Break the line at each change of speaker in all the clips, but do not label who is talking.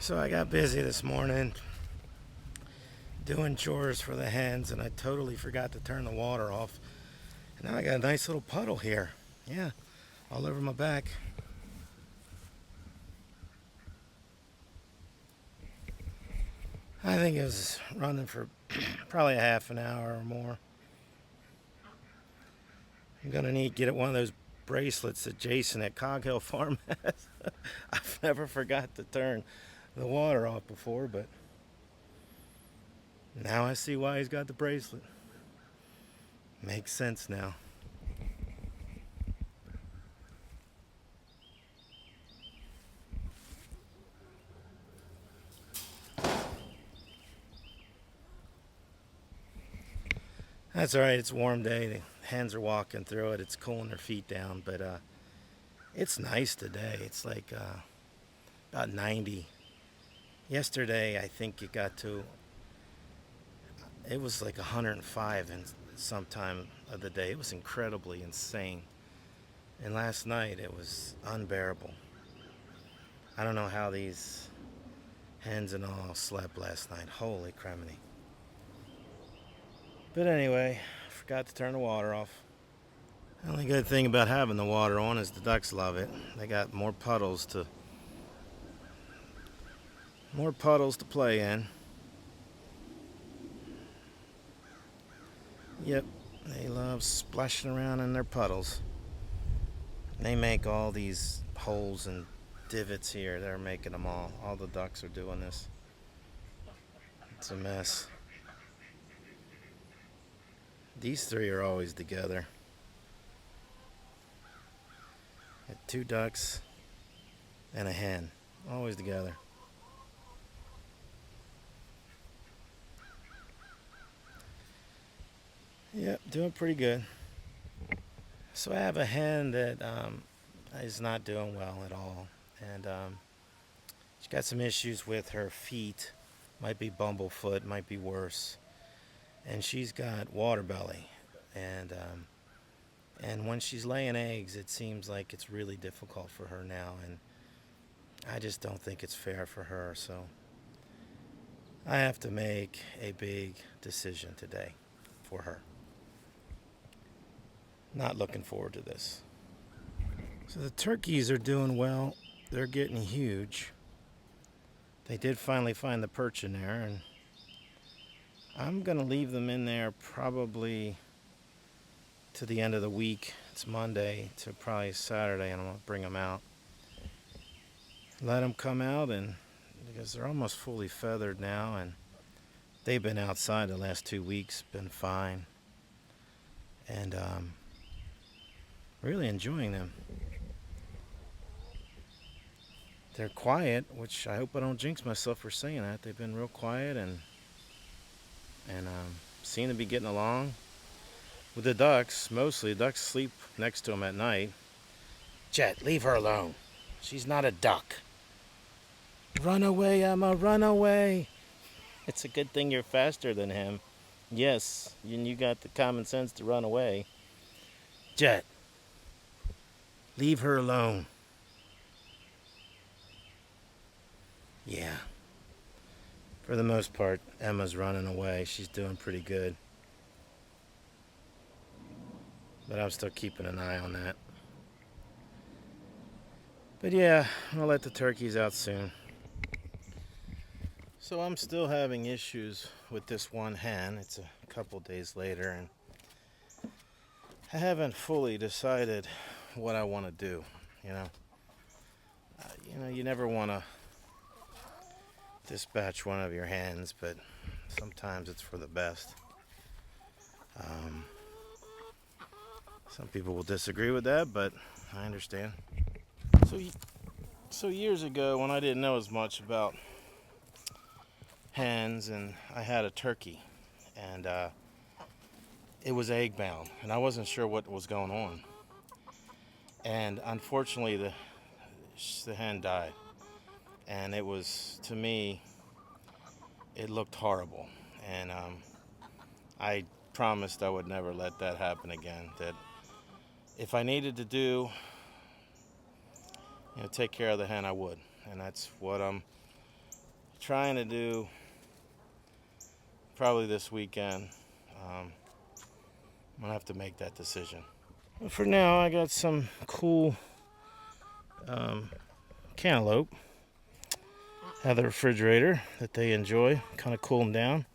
So I got busy this morning doing chores for the hens, and I totally forgot to turn the water off. And now I got a nice little puddle here. Yeah, all over my back. I think it was running for probably a half an hour or more. I'm gonna need to get one of those bracelets that Jason at Cog Hill Farm has. I've never forgot to turn the water off before, but now I see why he's got the bracelet. Makes sense now. That's all right. It's a warm day. The hens are walking through it. It's cooling their feet down, but it's nice today. It's like about 90. Yesterday, I think it was like 105 in some time of the day. It was incredibly insane. And last night, it was unbearable. I don't know how these hens and all slept last night. Holy criminy. But anyway, I forgot to turn the water off. The only good thing about having the water on is the ducks love it. They got more puddles to play in. Yep, they love splashing around in their puddles. They make all these holes and divots here. They're making them all. All the ducks are doing this. It's a mess. These three are always together. Got two ducks and a hen. Always together. Yep, doing pretty good. So I have a hen that is not doing well at all. And she's got some issues with her feet. Might be bumblefoot, might be worse. And she's got water belly. And when she's laying eggs, it seems like it's really difficult for her now. And I just don't think it's fair for her. So I have to make a big decision today for her. Not looking forward to this. So the turkeys are doing well. They're getting huge. They did finally find the perch in there, and I'm going to leave them in there probably to the end of the week. It's Monday to probably Saturday, and I'm going to bring them out. Let them come out, and because they're almost fully feathered now, and they've been outside the last 2 weeks, been fine. And really enjoying them. They're quiet, which I hope I don't jinx myself for saying that. They've been real quiet and seem to be getting along. With the ducks, mostly, the ducks sleep next to them at night. Jet, leave her alone. She's not a duck. Run away, Emma, run away. It's a good thing you're faster than him. Yes, and you got the common sense to run away. Jet, leave her alone. Yeah. For the most part, Emma's running away. She's doing pretty good. But I'm still keeping an eye on that. But yeah, I'll let the turkeys out soon. So I'm still having issues with this one hen. It's a couple days later, and I haven't fully decided what I want to do. You never want to dispatch one of your hens, but sometimes it's for the best. Some people will disagree with that, but I understand. So years ago, when I didn't know as much about hens, and I had a turkey, and it was egg bound, and I wasn't sure what was going on. And unfortunately, the hen died, and it was, to me, it looked horrible. And I promised I would never let that happen again. That if I needed to take care of the hen, I would. And that's what I'm Trying to do probably this weekend. I'm gonna have to make that decision. But for now, I got some cool um, cantaloupe out of the refrigerator that they enjoy, kind of cool them down.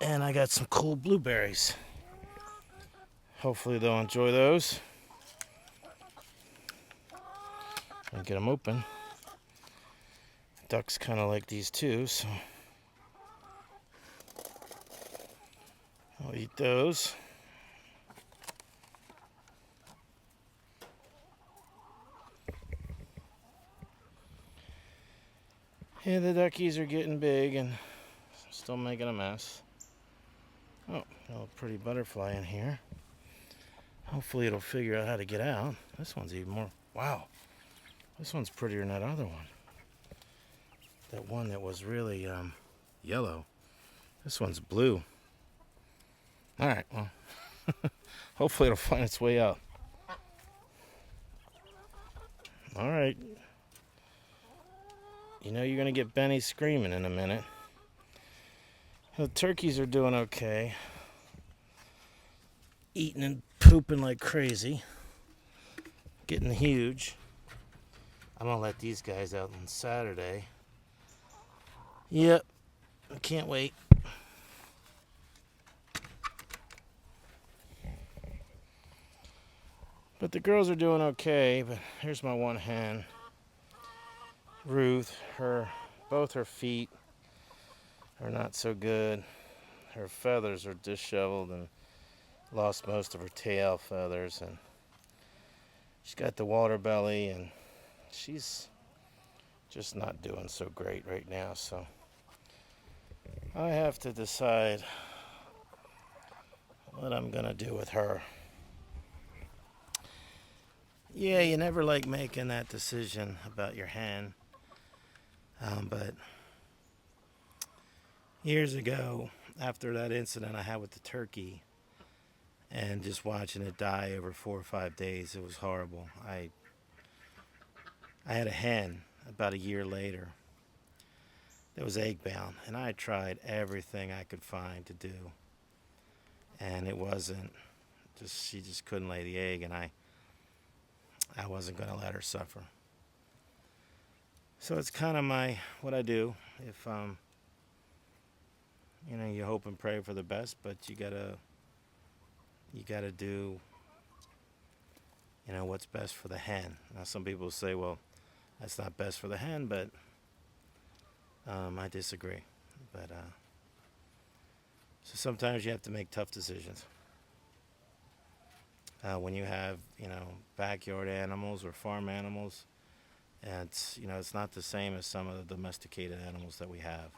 And I got some cool blueberries. Hopefully they'll enjoy those. I'll get them open. Ducks kind of like these too, so I'll eat those. Yeah, the duckies are getting big and still making a mess. Oh, got a pretty butterfly in here. Hopefully it'll figure out how to get out. This one's even more. Wow. This one's prettier than that other one. That one that was really yellow. This one's blue. All right, well, hopefully it'll find its way out. All right. You know you're going to get Benny screaming in a minute. The turkeys are doing okay. Eating and pooping like crazy. Getting huge. I'm going to let these guys out on Saturday. Yep. I can't wait. But the girls are doing okay. But here's my one hen. Ruth, both her feet are not so good. Her feathers are disheveled and lost most of her tail feathers, and she's got the water belly, and she's just not doing so great right now. So I have to decide what I'm gonna do with her. Yeah, you never like making that decision about your hen. But years ago, after that incident I had with the turkey and just watching it die over 4 or 5 days, it was horrible. I had a hen about a year later that was egg bound, and I tried everything I could find to do, and it wasn't just, she just couldn't lay the egg, and I wasn't going to let her suffer. So it's kind of what I do. If you hope and pray for the best, but you gotta do what's best for the hen. Now some people say, well, that's not best for the hen, but I disagree. But so sometimes you have to make tough decisions. When you have backyard animals or farm animals, and it's not the same as some of the domesticated animals that we have.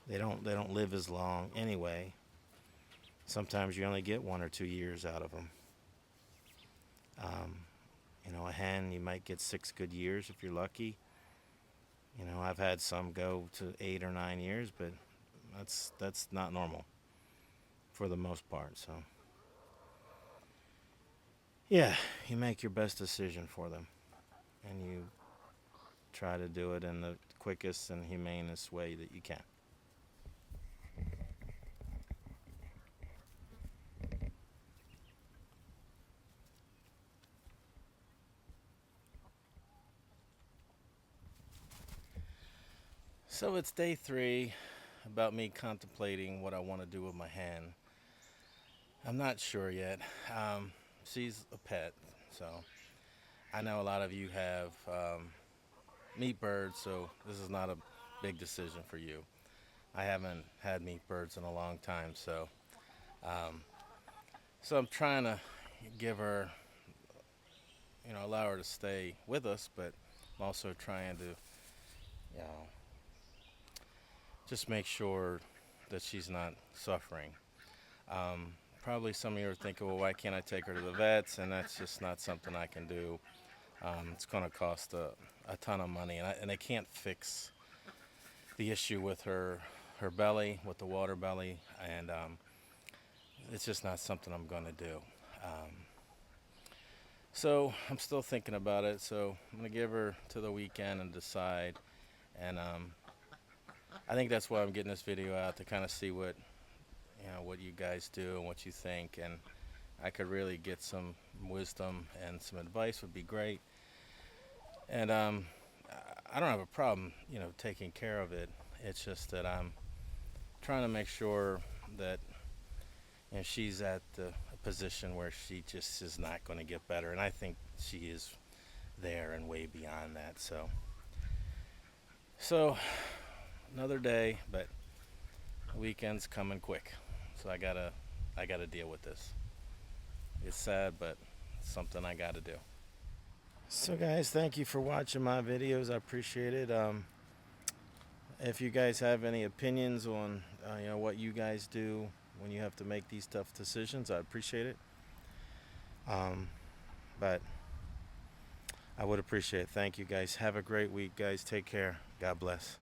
They don't live as long anyway. Sometimes you only get 1 or 2 years out of them. A hen, you might get 6 good years if you're lucky. I've had some go to 8 or 9 years, but that's not normal for the most part. So yeah, you make your best decision for them, and you try to do it in the quickest and humanest way that you can. So it's day 3 about me contemplating what I want to do with my hen. I'm not sure yet. She's a pet, so I know a lot of you have meat birds, so this is not a big decision for you. I haven't had meat birds in a long time, um, so I'm trying to give her, allow her to stay with us, but I'm also trying to, you know, just make sure that she's not suffering. Probably some of you are thinking, well, why can't I take her to the vets? And that's just not something I can do. It's going to cost a ton of money, and I can't fix the issue with her belly, with the water belly, and it's just not something I'm going to do. So I'm still thinking about it. So I'm going to give her to the weekend and decide. And I think that's why I'm getting this video out, to kind of see what what you guys do and what you think, and I could really get some wisdom and some advice would be great. And I don't have a problem, taking care of it. It's just that I'm trying to make sure that she's at the position where she just is not going to get better, and I think she is there and way beyond that. So another day, but the weekend's coming quick, so I gotta deal with this. It's sad, but it's something I gotta do. So guys, thank you for watching my videos. I appreciate it. If you guys have any opinions on what you guys do when you have to make these tough decisions, I appreciate it. But I would appreciate it. Thank you guys. Have a great week, guys. Take care. God bless.